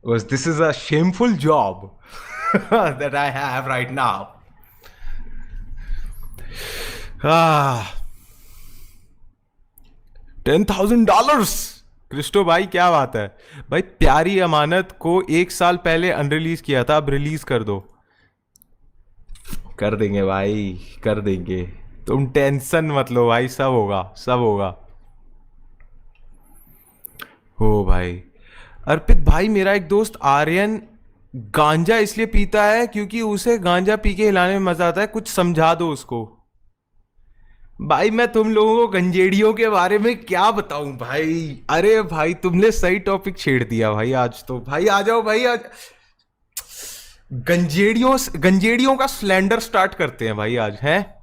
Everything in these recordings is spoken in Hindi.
Was this is a shameful job that I have right now. Ah, $10,000। Christo भाई क्या बात है। भाई प्यारी अमानत को 1 साल पहले अनरिलीज किया था, अब रिलीज कर दो। कर देंगे भाई, कर देंगे। तुम टेंशन मत लो भाई, सब होगा, सब होगा। हो भाई। अर्पित भाई, मेरा एक दोस्त आर्यन गांजा इसलिए पीता है क्योंकि उसे गांजा पी के हिलाने में मजा आता है, कुछ समझा दो उसको। भाई मैं तुम लोगों को गंजेड़ियों के बारे में क्या बताऊं भाई। अरे भाई तुमने सही टॉपिक छेड़ दिया भाई, आज तो भाई आ जाओ भाई आज। गंजेड़ियों गंजेड़ियों का स्लैंडर स्टार्ट करते हैं भाई आज, हैं?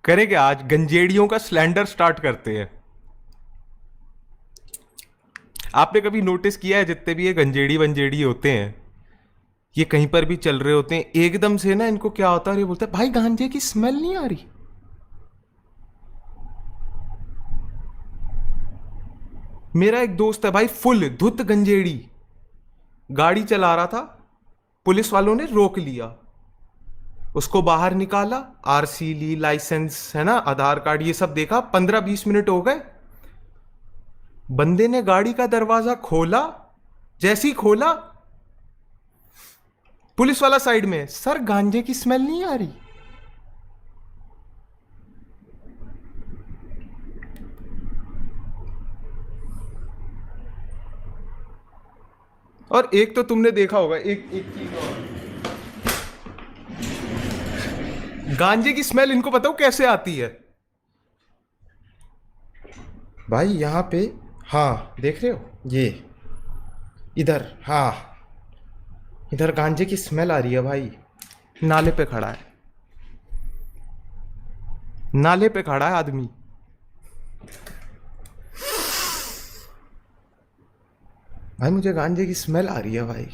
करें क्या आज, गंजेड़ियों का स्लैंडर स्टार्ट करते हैं। आपने कभी नोटिस किया है जितने भी ये गंजेड़ी वंजेड़ी होते हैं, ये कहीं पर भी चल रहे होते हैं, एकदम से ना इनको क्या होता है, ये बोलते हैं भाई गांजे की स्मेल नहीं आ रही। मेरा एक दोस्त है भाई, फुल धुत गंजेड़ी, गाड़ी चला रहा था, पुलिस वालों ने रोक लिया, उसको बाहर निकाला, आरसी ली, लाइसेंस है ना, आधार कार्ड, ये सब देखा, 15-20 मिनट हो गए। बंदे ने गाड़ी का दरवाजा खोला, जैसे ही खोला, पुलिस वाला साइड में, सर गांजे की स्मेल नहीं आ रही। और एक तो तुमने देखा होगा, एक एक चीज और, गांजे की स्मेल इनको बताओ कैसे आती है भाई। यहां पे, हाँ देख रहे हो ये, इधर, हाँ इधर गांजे की स्मेल आ रही है भाई। नाले पे खड़ा है, नाले पे खड़ा है आदमी। भाई मुझे गांजे की स्मेल आ रही है भाई।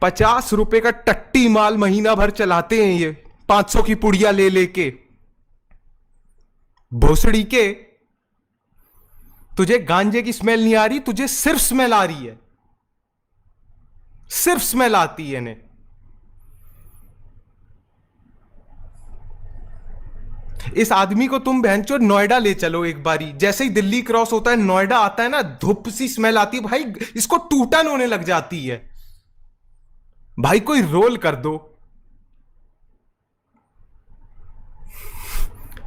50 रुपए का टट्टी माल महीना भर चलाते हैं ये, 500 की पुड़िया ले लेके। भोसड़ी के, तुझे गांजे की स्मेल नहीं आ रही, तुझे सिर्फ स्मेल आ रही है, सिर्फ स्मेल आती है इन्हें। इस आदमी को तुम बहनचोद नोएडा ले चलो एक बारी, जैसे ही दिल्ली क्रॉस होता है नोएडा आता है ना, धुप सी स्मेल आती है भाई, इसको टूटन होने लग जाती है भाई। कोई रोल कर दो,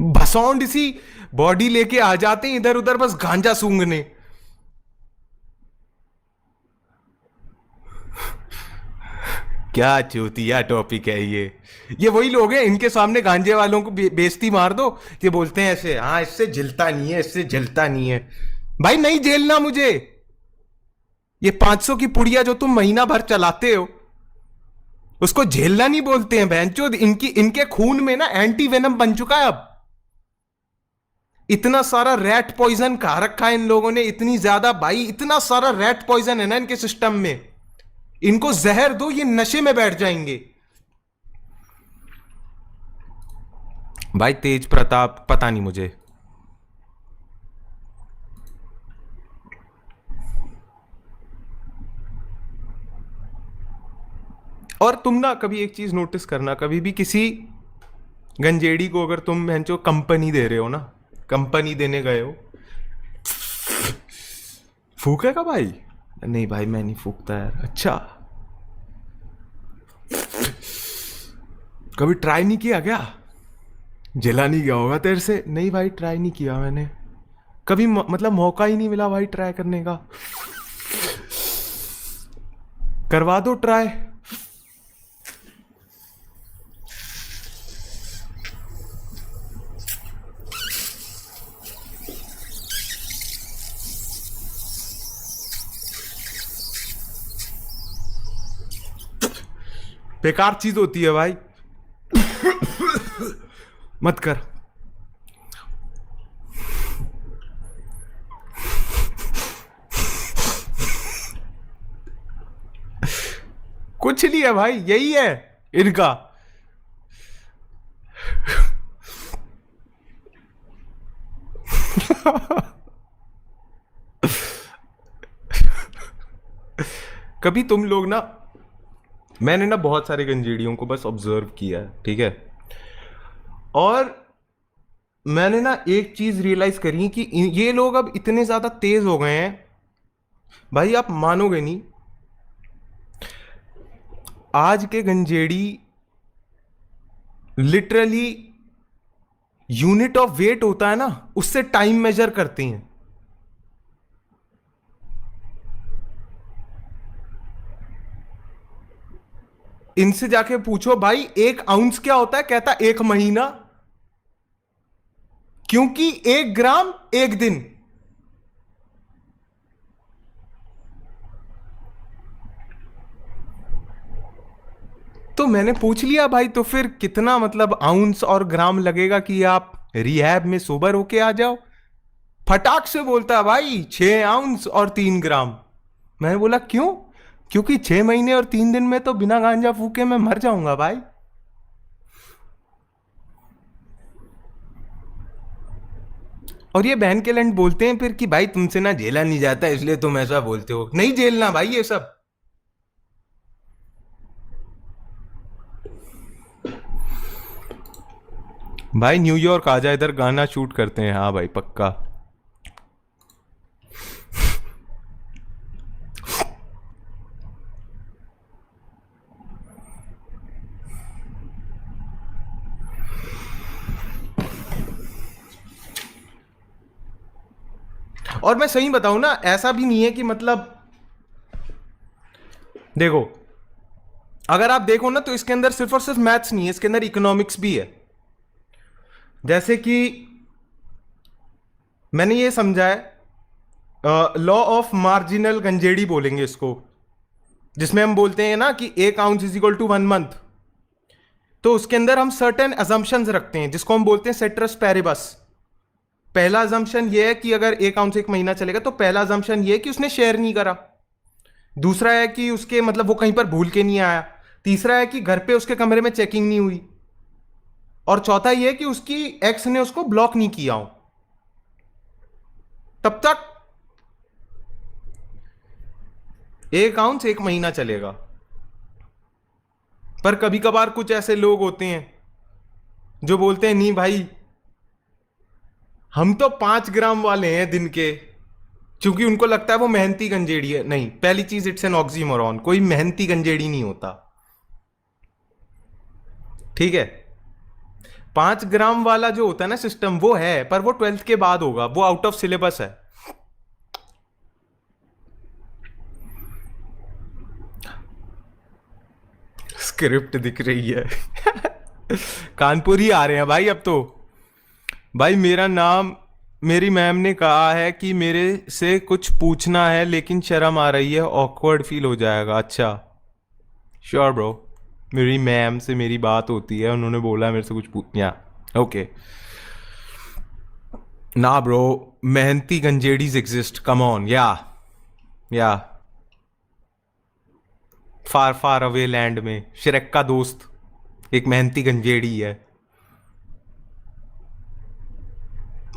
भसौंड सी बॉडी लेके आ जाते हैं इधर उधर, बस गांजा सूंघने। क्या चूतिया टॉपिक है ये वही लोग हैं, इनके सामने गांजे वालों को बेइज्जती मार दो, ये बोलते हैं ऐसे, हाँ इससे जलता नहीं है, इससे जलता नहीं है। भाई नहीं झेलना मुझे, ये 500 की पुड़िया जो तुम महीना भर चलाते हो, उसको झेलना नहीं बोलते हैं बहनचोद। इनकी इनके खून में ना एंटी वेनम बन चुका है अब। इतना सारा रैट पॉइजन खा रखा है इन लोगों ने, इतनी ज्यादा भाई, इतना सारा रैट पॉइजन है ना इनके सिस्टम में, इनको जहर दो ये नशे में बैठ जाएंगे। भाई तेज प्रताप पता नहीं मुझे। और तुम ना कभी एक चीज नोटिस करना, कभी भी किसी गंजेड़ी को अगर तुम भैंचो कंपनी दे रहे हो ना, कंपनी देने गए हो, फूकेगा भाई? नहीं भाई मैं नहीं फूकता यार। अच्छा, कभी ट्राई नहीं किया क्या? जला नहीं गया होगा तेरे से? नहीं भाई ट्राई नहीं किया मैंने कभी, मतलब मौका ही नहीं मिला भाई ट्राई करने का। करवा दो ट्राई। बेकार चीज होती है भाई, मत कर। कुछ नहीं है भाई, यही है इनका। कभी तुम लोग ना, मैंने ना बहुत सारे गंजेड़ियों को बस ऑब्जर्व किया है, ठीक है, और मैंने ना एक चीज रियलाइज करी कि ये लोग अब इतने ज्यादा तेज हो गए हैं भाई, आप मानोगे नहीं। आज के गंजेड़ी लिटरली यूनिट ऑफ वेट होता है ना, उससे टाइम मेजर करते हैं। इनसे जाके पूछो भाई 1 आउंस क्या होता है, कहता 1 महीना, क्योंकि 1 ग्राम 1 दिन। तो मैंने पूछ लिया भाई, तो फिर कितना मतलब आउंस और ग्राम लगेगा कि आप रिहैब में सोबर होके आ जाओ? फटाक से बोलता भाई 6 आउंस और 3 ग्राम। मैंने बोला क्यों? क्योंकि 6 महीने और 3 दिन में तो बिना गांजा फूके मैं मर जाऊंगा भाई। और ये बहन के लैंड बोलते हैं फिर कि भाई तुमसे ना झेला नहीं जाता इसलिए तुम ऐसा बोलते हो। नहीं झेलना भाई ये सब। भाई न्यूयॉर्क आ जा, इधर गाना शूट करते हैं। हाँ भाई पक्का। और मैं सही बताऊं ना, ऐसा भी नहीं है कि मतलब, देखो अगर आप देखो ना तो इसके अंदर सिर्फ और सिर्फ मैथ्स नहीं है, इसके अंदर इकोनॉमिक्स भी है। जैसे कि मैंने ये समझा है, लॉ ऑफ मार्जिनल गंजेड़ी बोलेंगे इसको, जिसमें हम बोलते हैं ना कि 1 ounce is equal to 1 month. तो उसके अंदर हम सर्टेन अजम्पशंस रखते हैं जिसको हम बोलते हैं सेट्रस पैरिबस। पहला अजम्पशन ये है कि अगर 1 आउंस 1 महीना चलेगा तो पहला अजम्पशन ये है कि उसने शेयर नहीं करा। दूसरा है कि उसके मतलब वो कहीं पर भूल के नहीं आया। तीसरा है कि घर पे उसके कमरे में चेकिंग नहीं हुई। और चौथा ये है कि उसकी एक्स ने उसको ब्लॉक नहीं किया हो। तब तक 1 आउंस 1 महीना चलेगा। पर कभी कभार कुछ ऐसे लोग होते हैं जो बोलते हैं नहीं भाई हम तो 5 ग्राम वाले हैं दिन के, क्योंकि उनको लगता है वो मेहनती गंजेड़ी है। नहीं, पहली चीज इट्स एन ऑक्सीमोरॉन, कोई मेहनती गंजेड़ी नहीं होता, ठीक है। 5 ग्राम वाला जो होता है ना सिस्टम, वो है, पर वो 12th के बाद होगा, वो आउट ऑफ सिलेबस है। स्क्रिप्ट दिख रही है। कानपुर ही आ रहे हैं भाई अब तो। भाई मेरा नाम, मेरी मैम ने कहा है कि मेरे से कुछ पूछना है लेकिन शर्म आ रही है, ऑकवर्ड फील हो जाएगा। अच्छा श्योर ब्रो, मेरी मैम से मेरी बात होती है, उन्होंने बोला मेरे से कुछ पूछना। ओके ना ब्रो, मेहनती गंजेडीज एग्जिस्ट, कम ऑन। या फार फार अवे लैंड में श्रेक का दोस्त एक मेहनती गंजेड़ी है।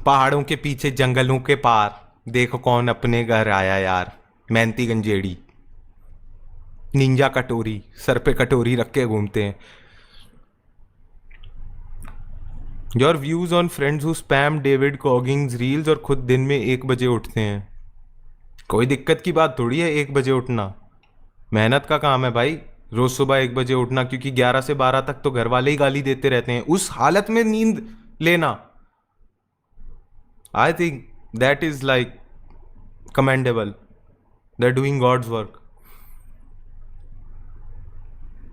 पहाड़ों के पीछे जंगलों के पार देखो कौन अपने घर आया यार, मेहनती गंजेड़ी। निंजा कटोरी, सर पे कटोरी रख के घूमते हैं। Your views on friends who spam David Goggins reels और खुद दिन में 1 बजे उठते हैं। कोई दिक्कत की बात थोड़ी है 1 बजे उठना, मेहनत का काम है भाई। रोज सुबह 1 बजे उठना, क्योंकि 11 से 12 तक तो घर वाले ही गाली देते रहते हैं, उस हालत में नींद लेना, I think that is like commendable. They are doing god's work.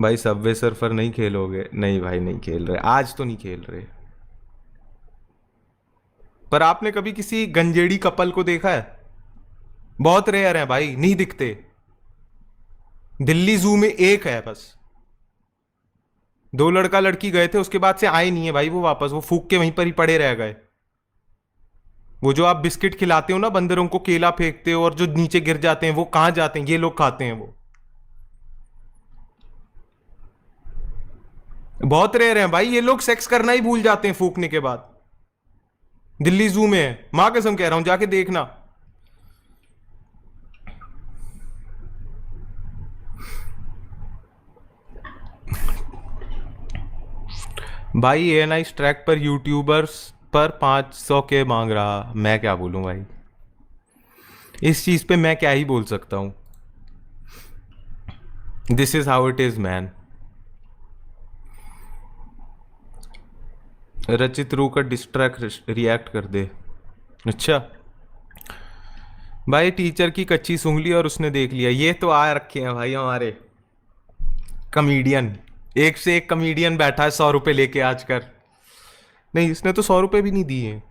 भाई सबवे सर्फर नहीं खेलोगे? नहीं भाई नहीं खेल रहे, आज तो नहीं खेल रहे। पर आपने कभी किसी गंजेड़ी कपल को देखा है? बहुत रेयर है भाई, नहीं दिखते। दिल्ली जू में एक है बस, 2 लड़का लड़की गए थे, उसके बाद से आए नहीं है भाई वो वापस, वो फूक के वहीं पर ही पड़े रह गए। वो जो आप बिस्किट खिलाते हो ना बंदरों को, केला फेंकते हो और जो नीचे गिर जाते हैं, वो कहां जाते हैं? ये लोग खाते हैं वो। बहुत रेयर हैं भाई, ये लोग सेक्स करना ही भूल जाते हैं फूकने के बाद। दिल्ली जू में है, मां कसम कह रहा हूं, जाके देखना। भाई ए नाइस ट्रैक पर यूट्यूबर्स पर 500 के मांग रहा, मैं क्या बोलूं भाई, इस चीज पे मैं क्या ही बोल सकता हूँ। This is how it is man. रचित रू का डिस्ट्रैक्ट रिएक्ट कर दे। अच्छा भाई, टीचर की कच्ची सूंघली और उसने देख लिया, ये तो आ रखे हैं भाई हमारे कॉमेडियन। एक से एक कॉमेडियन बैठा है 100 रुपए लेके आजकल। नहीं, इसने तो 100 रुपए भी नहीं दिए,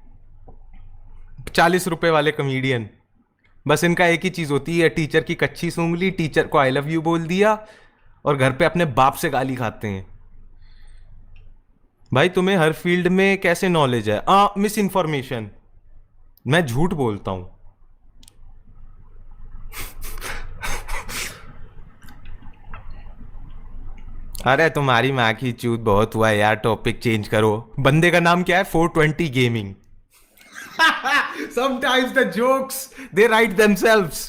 40 रुपए वाले कॉमेडियन। बस इनका एक ही चीज होती है, टीचर की कच्ची सूंघ ली, टीचर को आई लव यू बोल दिया, और घर पे अपने बाप से गाली खाते हैं। भाई तुम्हें हर फील्ड में कैसे नॉलेज है? Miss information. मैं झूठ बोलता हूं। अरे तुम्हारी माँ की चूत बहुत हुआ यार, टॉपिक चेंज करो। बंदे का नाम क्या है? 420 gaming. Sometimes the jokes they write themselves.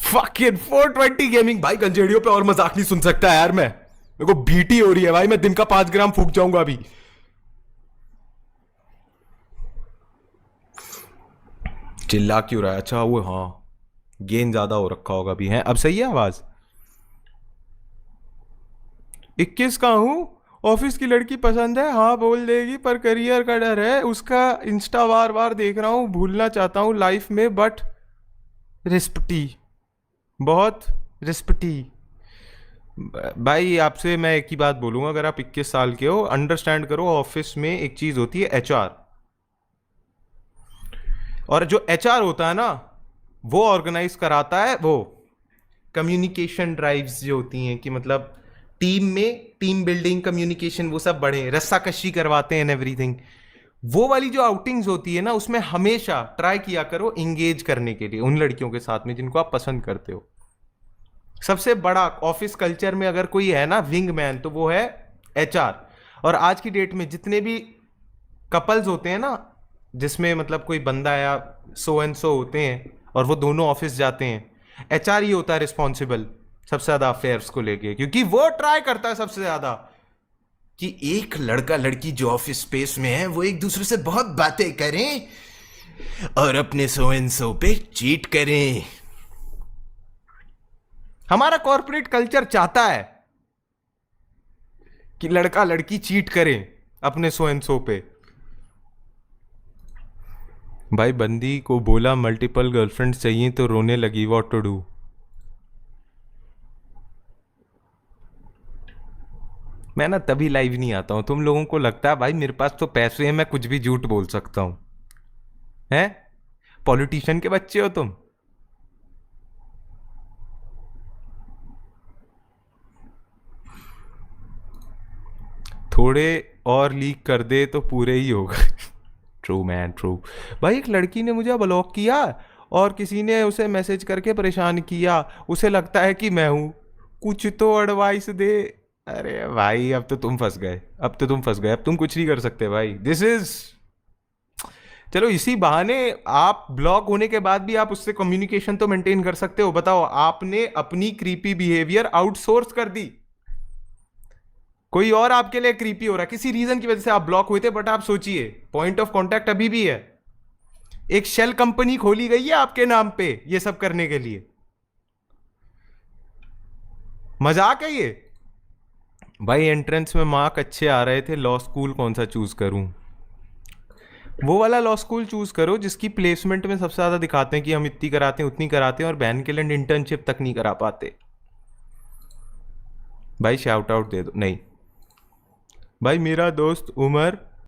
Fucking 420 gaming. भाई गंजेड़ियों पे और मजाक नहीं सुन सकता यार मैं, मेरे को बीटी हो रही है भाई, मैं दिन का 5 ग्राम फूक जाऊंगा अभी। चिल्ला क्यों रहा है? अच्छा वो, हाँ गेन ज्यादा हो रखा होगा अभी। है अब सही है आवाज? 21 का हूँ, ऑफिस की लड़की पसंद है, हाँ बोल देगी, पर करियर का डर है, उसका इंस्टा बार बार देख रहा हूँ, भूलना चाहता हूँ लाइफ में, बट रिस्पटी, बहुत रिस्पटी। भाई आपसे मैं एक ही बात बोलूंगा, अगर आप 21 साल के हो, अंडरस्टैंड करो ऑफिस में एक चीज होती है एचआर, और जो एचआर होता है ना, वो ऑर्गेनाइज कराता है वो कम्युनिकेशन ड्राइव्स जो होती हैं, कि मतलब टीम में टीम बिल्डिंग, कम्युनिकेशन, वो सब बढ़े, रस्साकशी करवाते हैं एवरीथिंग। वो वाली जो आउटिंग्स होती है ना, उसमें हमेशा ट्राई किया करो इंगेज करने के लिए उन लड़कियों के साथ में जिनको आप पसंद करते हो। सबसे बड़ा ऑफिस कल्चर में अगर कोई है ना विंग मैन, तो वो है एचआर। और आज की डेट में जितने भी कपल्स होते हैं ना, जिसमें मतलब कोई बंदा या सो एंड सो होते हैं और वो दोनों ऑफिस जाते हैं, एचआर ही होता है रिस्पॉन्सिबल सबसे ज्यादा अफेयर्स को लेके, क्योंकि वो ट्राई करता है सबसे ज्यादा कि एक लड़का लड़की जो ऑफिस स्पेस में है वो एक दूसरे से बहुत बातें करें और अपने सो एंड सो पे चीट करें। हमारा कॉर्पोरेट कल्चर चाहता है कि लड़का लड़की चीट करें अपने सो एंड सो पे। भाई बंदी को बोला मल्टीपल गर्लफ्रेंड चाहिए तो रोने लगी, व्हाट टू डू? मैं ना तभी लाइव नहीं आता हूं, तुम लोगों को लगता है भाई मेरे पास तो पैसे हैं, मैं कुछ भी झूठ बोल सकता हूं। हैं? पॉलिटिशियन के बच्चे हो तुम। थोड़े और लीक कर दे तो पूरे ही होगा। True man true. भाई एक लड़की ने मुझे ब्लॉक किया और किसी ने उसे मैसेज करके परेशान किया, उसे लगता है कि मैं हूं, कुछ तो एडवाइस दे। अरे भाई अब तो तुम फंस गए, अब तो तुम फंस गए, अब तुम कुछ नहीं कर सकते भाई, दिस इज। चलो इसी बहाने आप ब्लॉक होने के बाद भी आप उससे कम्युनिकेशन तो मेंटेन कर सकते हो। बताओ, आपने अपनी क्रीपी बिहेवियर आउटसोर्स कर दी, कोई और आपके लिए क्रीपी हो रहा है, किसी रीजन की वजह से आप ब्लॉक हुए थे, बट आप सोचिए पॉइंट ऑफ कांटेक्ट अभी भी है, एक शेल कंपनी खोली गई है आपके नाम पे ये सब करने के लिए। मजाक है ये? भाई एंट्रेंस में मार्क अच्छे आ रहे थे, लॉ स्कूल कौन सा चूज करूं? वो वाला लॉ स्कूल चूज करो जिसकी प्लेसमेंट में सबसे ज्यादा दिखाते हैं कि हम इतनी कराते हैं उतनी कराते हैं, और बहन के लिए इंटर्नशिप तक नहीं करा पाते। भाई शाउट आउट दे दो। नहीं भाई, मेरा दोस्त उमर